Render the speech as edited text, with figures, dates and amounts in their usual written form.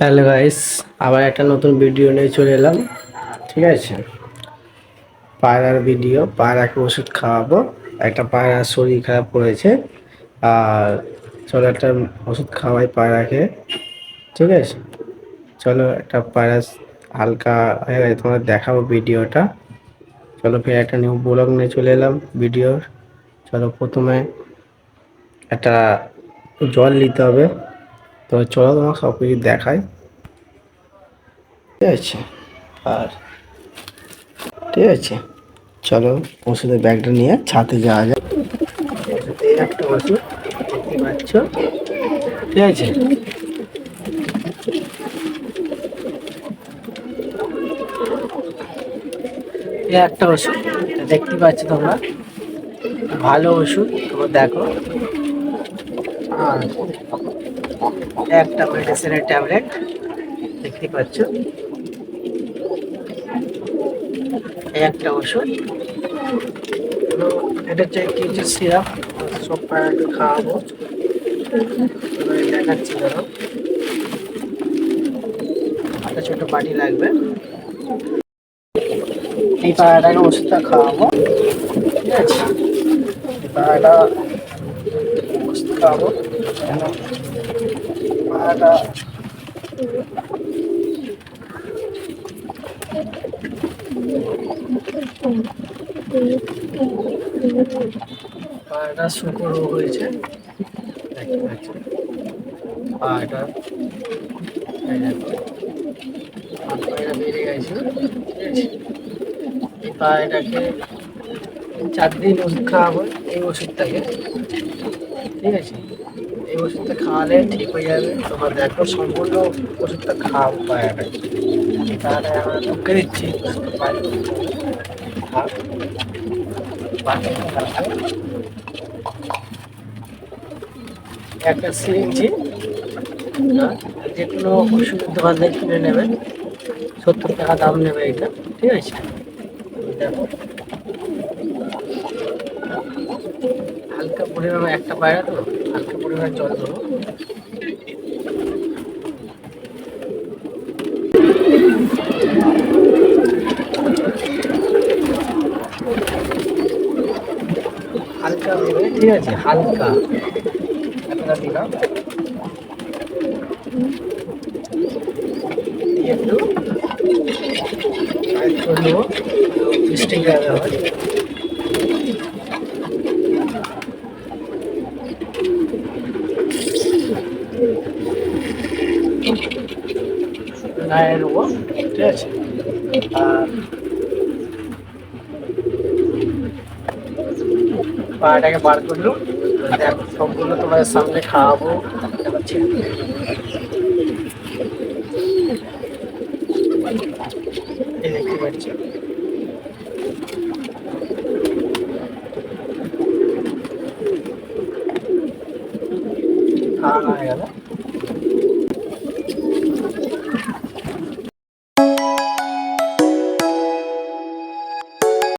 Hello guys, আবার একটা নতুন ভিডিও নিয়ে চলে এলাম। ঠিক আছে, পায়রার ভিডিও। পায়রাকে ওষুধ খাওয়াবো। একটা পায়রার শরীর খারাপ করেছে, আর চলো একটা ওষুধ খাওয়াই পায়রাকে। ঠিক আছে, চলো একটা পায়রা হালকা হয়ে গেছে, তোমাদের দেখাবো ভিডিওটা। চলো ফের একটা নিউ ব্লগ নিয়ে চলে এলাম ভিডিওর। চলো প্রথমে একটা জল নিতে হবে, তো চলো তোমার সব কিছু দেখাই। ঠিক আছে, আর ঠিক আছে, চলো ওষুধের ব্যাগটা নিয়ে ছাদে যাওয়া যায়। এই একটা ওষুধ দেখতে পাচ্ছ, ঠিক আছে। এই একটা ওষুধ দেখতে পাচ্ছ তোমরা, ভালো ওষুধ, তোমরা দেখো। আর একটা মেডিসিনের ট্যাবলেট দেখতে পাচ্ছ, এই একটা ওষুধ। তো এটা হচ্ছে কিছু সিরাপ, সব পায়রাকে খাওয়াবো। দেখাচ্ছি, ধরো একটা ছোট বাটি লাগবে। এই পায়রাটাকে ওষুধটা খাওয়াবো, ঠিক আছে। এই পায়রাটা ওষুধ খাওয়াবো, পায়রাটা পায়রাটা শুকর রোগ হয়েছে, দেখতে পাচ্ছি। পায়রাটা পায়রা বেড়ে গেছে, ঠিক আছে। এই পায়রাটাকে 4 দিন ওষুধ খাওয়াবো, এই ওষুধটাকে, ঠিক আছে। এই ওষুধটা খাওয়ালে ঠিক হয়ে যাবে। তোমার দেখো সম্পূর্ণ ওষুধটা খাওয়াবো পায়রাটাকে। তাহলে আমরা ঢুকে দিচ্ছি ওষুধটা পায়রা খাও। একটা সিরিঞ্জি যে কোনো ওষুধের দোকান থেকে কিনে নেবেন, 70 টাকা দাম নেবে এটা, ঠিক আছে। দেখো হালকা পরিমাণে, একটা পায়রা তো হালকা পরিমাণে জল দেবো। হালকা দেবে, ঠিক আছে, হালকা এতটা দিলাম। একটু নেবো, মিষ্টি দেওয়া হয়। গায়ে নেবো, ঠিক আছে। আর পাটাকে বার করলো, দেখো সম্পূর্ণ তোমাদের সামনে খাওয়াবো। দেখতে পাচ্ছি খাওয়ানো হয়ে গেল।